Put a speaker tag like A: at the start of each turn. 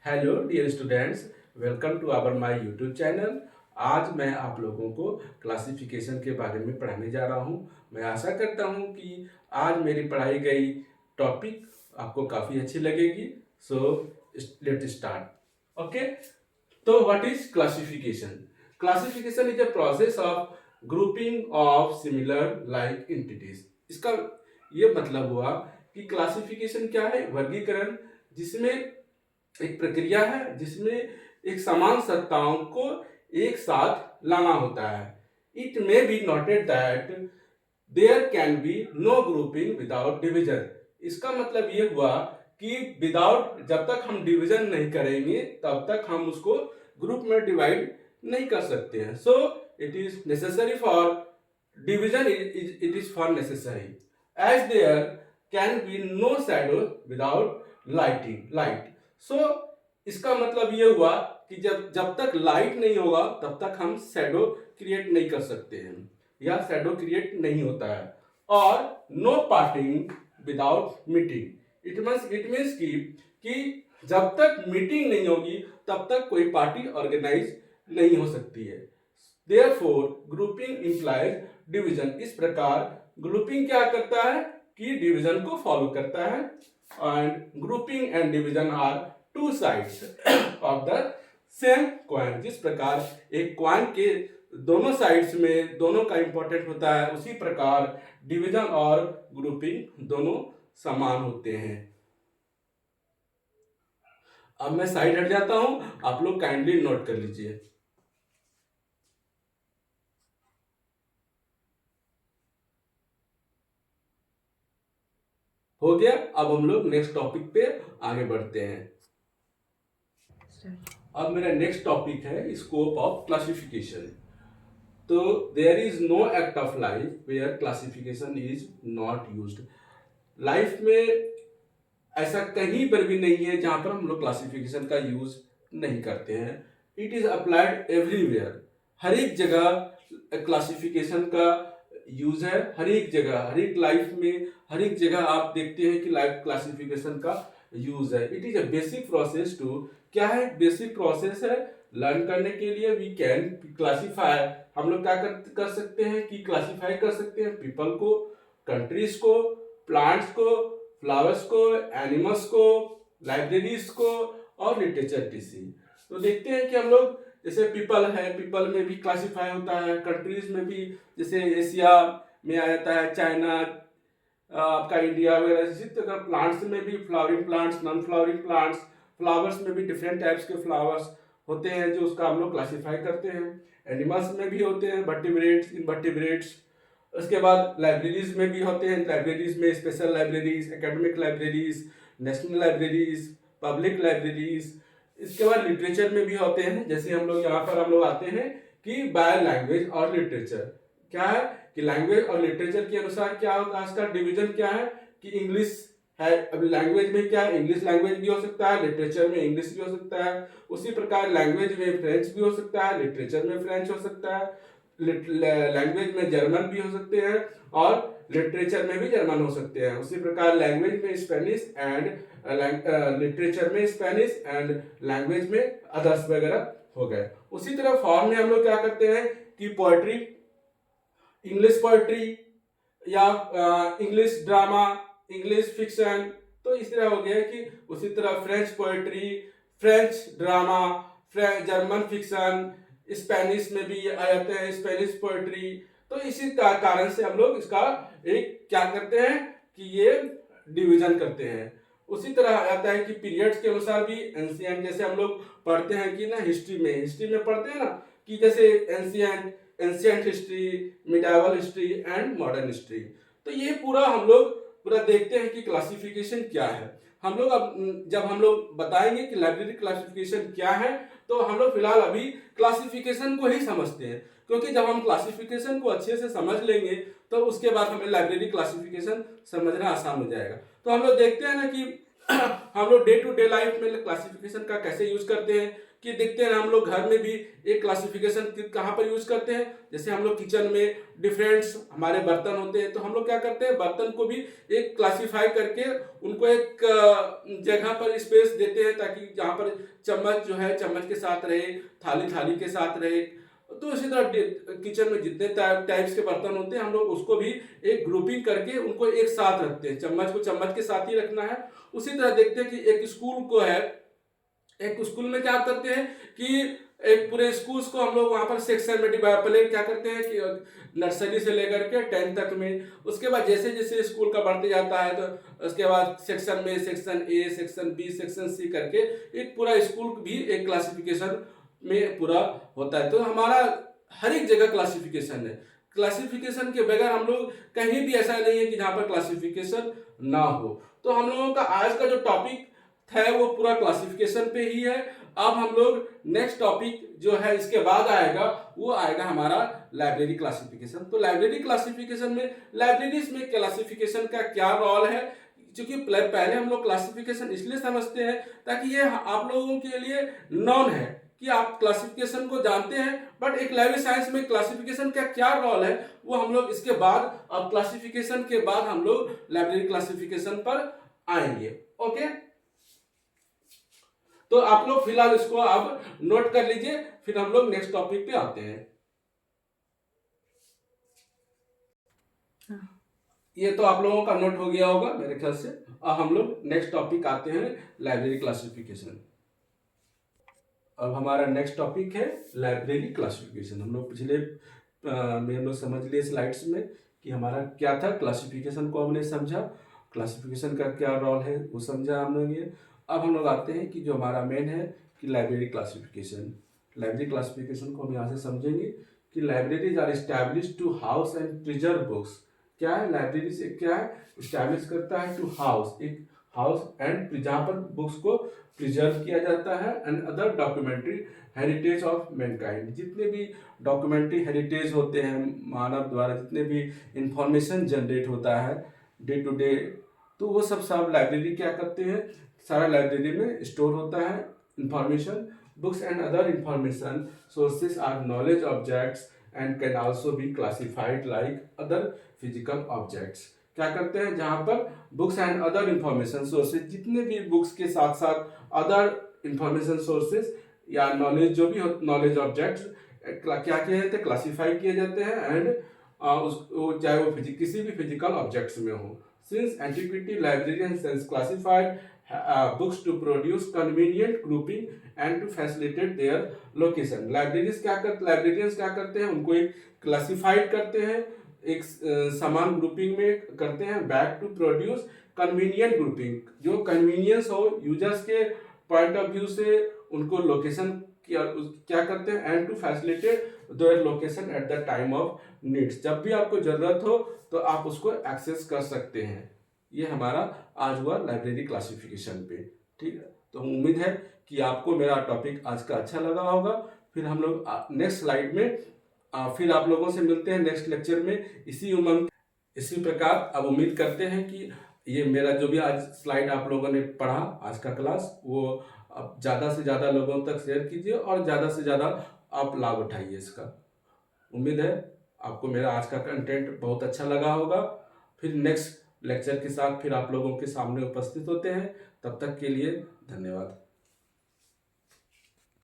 A: Hello dear students, welcome to our my YouTube channel. आज मैं आप लोगों को क्लासिफिकेशन के बारे में पढ़ाने जा रहा हूं। मैं आशा करता हूं कि आज मेरी पढ़ाई गई टॉपिक आपको काफ़ी अच्छी लगेगी। So let start. ओके, तो what is classification? Classification is a process of grouping of similar like entities. इसका ये मतलब हुआ कि क्लासिफिकेशन क्या है? वर्गीकरण, जिसमें एक प्रक्रिया है जिसमें एक समान सत्ताओं को एक साथ लाना होता है। It may be noted that there can be no grouping without division. इसका मतलब ये हुआ कि विदाउट, जब तक हम डिवीजन नहीं करेंगे तब तक हम उसको ग्रुप में डिवाइड नहीं कर सकते हैं। So it is necessary for division, it is for necessary as there can be no shadow without light. So इसका मतलब ये हुआ कि जब जब तक लाइट नहीं होगा तब तक हम शैडो क्रिएट नहीं कर सकते हैं या शैडो क्रिएट नहीं होता है। और no parting without meeting. It means कि जब तक मीटिंग नहीं होगी तब तक कोई पार्टी ऑर्गेनाइज नहीं हो सकती है। Therefore grouping implies division. इस प्रकार ग्रुपिंग क्या करता है कि डिवीजन को फॉलो करता है। And grouping and division are two sides of the same coin. जिस प्रकार एक कॉइन के दोनों साइड्स में दोनों का इंपॉर्टेंट होता है, उसी प्रकार डिवीजन और ग्रुपिंग दोनों समान होते हैं। अब मैं साइड हट जाता हूं, आप लोग काइंडली नोट कर लीजिए। हो गया। अब हम लोग नेक्स्ट टॉपिक पे आगे बढ़ते हैं। अब मेरा नेक्स्ट टॉपिक है स्कोप ऑफ क्लासिफिकेशन। तो there is no act of life where classification is not used. Life में ऐसा कहीं पर भी नहीं है जहां पर हम लोग क्लासिफिकेशन का यूज नहीं करते हैं। It is applied everywhere. हर एक जगह क्लासिफिकेशन का यूज है। हर एक जगह, हर एक लाइफ में, हर एक जगह आप देखते हैं कि लाइफ क्लासिफिकेशन का यूज है। It is a basic process to, क्या है? बेसिक प्रोसेस है लर्न करने के लिए। We can classify. हम लोग क्या कर सकते हैं कि क्लासीफाई कर सकते हैं पीपल को, कंट्रीज को, प्लांट्स को, फ्लावर्स को, एनिमल्स को, लाइब्रेरीज को और लिटरेचर टीसी। तो देखते हैं कि हम लोग जैसे पीपल है, पीपल में भी क्लासीफाई होता है। कंट्रीज में भी जैसे एशिया में आ जाता है, चाइना, आपका इंडिया वगैरह। इसी तरह प्लांट्स में भी flowering plants, non flowering plants, flowers में भी डिफरेंट टाइप्स के फ्लावर्स होते हैं जो उसका हम लोग क्लासीफाई करते हैं। एनिमल्स में भी होते हैं वर्टिब्रेट्स, इनवर्टिब्रेट्स। उसके बाद लाइब्रेरीज में भी होते हैं। लाइब्रेरीज में special libraries, academic libraries, national libraries, public libraries. इसके बाद लिटरेचर में भी होते हैं। जैसे हम लोग यहाँ पर हम लोग आते हैं कि बाय लैंग्वेज और लिटरेचर। क्या है कि लैंग्वेज और लिटरेचर के अनुसार क्या होता है, इसका डिवीजन क्या है कि इंग्लिश है। अभी लैंग्वेज में क्या है, इंग्लिश लैंग्वेज भी हो सकता है, लिटरेचर में इंग्लिश भी हो सकता है। उसी प्रकार लैंग्वेज में फ्रेंच भी हो सकता है, लिटरेचर में फ्रेंच हो सकता है, लैंग्वेज में जर्मन भी हो सकते हैं और लिटरेचर में भी जर्मन हो सकते हैं। उसी प्रकार लैंग्वेज में स्पेनिश एंड लिटरेचर में स्पेनिश एंड लैंग्वेज में अदर्स वगैरह हो गए। उसी तरह फॉर्म में हम लोग क्या करते हैं कि पोएट्री, इंग्लिश पोएट्री या इंग्लिश ड्रामा, इंग्लिश फिक्शन। तो इस तरह हो गया कि उसी तरह French poetry, French drama, German fiction, Spanish में भी आ जाते हैं स्पेनिश पोएट्री। तो इसी कारण से हम लोग इसका एक क्या करते हैं कि ये डिवीजन करते हैं। उसी तरह आता है कि पीरियड्स के अनुसार भी एंशिएंट, जैसे हम लोग पढ़ते हैं कि ना हिस्ट्री में पढ़ते हैं ना कि जैसे ancient history, medieval history and modern history. तो ये पूरा हम लोग पूरा देखते हैं कि क्लासिफिकेशन क्या है। हम लोग अब जब हम लोग बताएंगे कि लाइब्रेरी क्लासिफिकेशन क्या है, तो हम लोग फिलहाल अभी क्लासिफिकेशन को ही समझते हैं, क्योंकि जब हम क्लासिफिकेशन को अच्छे से समझ लेंगे तो उसके बाद हमें लाइब्रेरी क्लासिफिकेशन समझना आसान हो जाएगा। तो हम लोग देखते हैं ना कि हम लोग डे टू डे लाइफ में क्लासिफिकेशन का कैसे यूज करते हैं कि देखते हैं हम लोग घर में भी एक क्लासिफिकेशन कहाँ पर यूज करते हैं। जैसे हम लोग किचन में डिफरेंट हमारे बर्तन होते हैं, तो हम लोग क्या करते हैं, बर्तन को भी एक क्लासिफाई करके उनको एक जगह पर स्पेस देते हैं, ताकि जहाँ पर चम्मच जो है चम्मच के साथ रहे, थाली थाली के साथ रहे। तो इसी तरह किचन में जितने टाइप्स के बर्तन होते हैं हम लोग उसको भी एक ग्रुपिंग करके उनको एक साथ रखते हैं। चम्मच को चम्मच के साथ ही रखना है। उसी तरह देखते हैं कि एक स्कूल को है, एक स्कूल में क्या करते हैं कि एक पूरे स्कूल्स को हम लोग वहां पर सेक्शन में डिवाइड, पहले क्या करते हैं कि नर्सरी से लेकर के 10 तक में, उसके बाद जैसे जैसे स्कूल का बढ़ते जाता है तो उसके बाद सेक्शन में section A, section B, section C करके एक पूरा स्कूल भी एक क्लासिफिकेशन में पूरा होता है। तो हमारा हर एक जगह क्लासिफिकेशन है। क्लासिफिकेशन के बगैर हम लोग कहीं भी ऐसा नहीं है कि जहाँ पर क्लासिफिकेशन ना हो। तो हम लोगों का आज का जो टॉपिक है वो पूरा क्लासिफिकेशन पे ही है। अब हम लोग नेक्स्ट टॉपिक जो है इसके बाद आएगा, वो आएगा हमारा लाइब्रेरी क्लासिफिकेशन। तो लाइब्रेरी क्लासिफिकेशन में लाइब्रेरीज में क्लासिफिकेशन का क्या रोल है, क्योंकि पहले हम लोग क्लासिफिकेशन इसलिए समझते हैं ताकि ये आप लोगों के लिए नॉन है कि आप क्लासिफिकेशन को जानते हैं, बट एक लाइब्रेरी साइंस में क्लासिफिकेशन का क्या रोल है वो हम लोग इसके बाद, अब क्लासिफिकेशन के बाद हम लोग लाइब्रेरी क्लासिफिकेशन पर आएंगे। ओके, तो आप लोग फिलहाल इसको अब नोट कर लीजिए, फिर हम लोग नेक्स्ट टॉपिक पे आते हैं। ये तो आप लोगों का नोट हो गया होगा मेरे ख्याल से। अब हम लोग नेक्स्ट टॉपिक आते हैं, लाइब्रेरी क्लासिफिकेशन। अब हमारा नेक्स्ट टॉपिक है लाइब्रेरी क्लासिफिकेशन। हम लोग पिछले में हम लोग समझ लिए स्लाइड्स में कि हमारा क्या था, क्लासिफिकेशन को हमने समझा, क्लासिफिकेशन का क्या रोल है वो समझा हम लोग ये। अब हम लोग आते हैं कि जो हमारा मेन है कि लाइब्रेरी क्लासिफिकेशन। लाइब्रेरी क्लासिफिकेशन को हम यहाँ से समझेंगे कि libraries are established to house and preserve books. क्या है लाइब्रेरी से, क्या है एस्टैब्लिश करता है टू हाउस, एक हाउस एंड जहाँ पर बुक्स को प्रिजर्व किया जाता है, and other documentary heritage of mankind. जितने भी डॉक्यूमेंट्री हेरिटेज होते हैं मानव द्वारा, जितने भी इंफॉर्मेशन जनरेट होता है डे टू डे, तो वो सब लाइब्रेरी क्या करते हैं, सारा लाइब्रेरी में स्टोर होता है information. Books and other information sources are knowledge objects and can also be classified like other physical objects. क्या करते हैं, जहां पर books and other information sources, जितने भी बुक्स के साथ साथ अदर इंफॉर्मेशन सोर्सेज या नॉलेज जो भी नॉलेज ऑब्जेक्ट्स क्या किए जाते हैं, क्लासीफाई किए जाते हैं, एंड चाहे वो किसी भी फिजिकल ऑब्जेक्ट्स में हो। Since antiquity librarians classified books to produce convenient grouping and to facilitate their location। Librarians क्या करते हैं, उनको एक क्लासिफाइड करते हैं, एक समान ग्रुपिंग में करते हैं, back to produce convenient grouping, जो कन्वीनियंस हो यूजर्स के पॉइंट ऑफ व्यू से, उनको लोकेशन क्या करते हैं, and to facilitate their location at the time of needs. जब भी आपको जरूरत हो तो आप उसको एक्सेस कर सकते हैं। ये हमारा आज हुआ लाइब्रेरी क्लासिफिकेशन पे। ठीक है, तो उम्मीद है कि आपको मेरा टॉपिक आज का अच्छा लगा होगा। फिर हम लोग नेक्स्ट स्लाइड में फिर आप लोगों से मिलते हैं नेक्स्ट लेक्चर में इसी प्रकार। अब उम्मीद करते हैं कि ये मेरा जो भी आज स्लाइड आप लोगों ने पढ़ा आज का क्लास, वो अब ज़्यादा से ज़्यादा लोगों तक शेयर कीजिए और ज़्यादा से ज़्यादा आप लाभ उठाइए इसका। उम्मीद है आपको मेरा आज का कंटेंट बहुत अच्छा लगा होगा। फिर नेक्स्ट लेक्चर के साथ फिर आप लोगों के सामने उपस्थित होते हैं। तब तक के लिए धन्यवाद।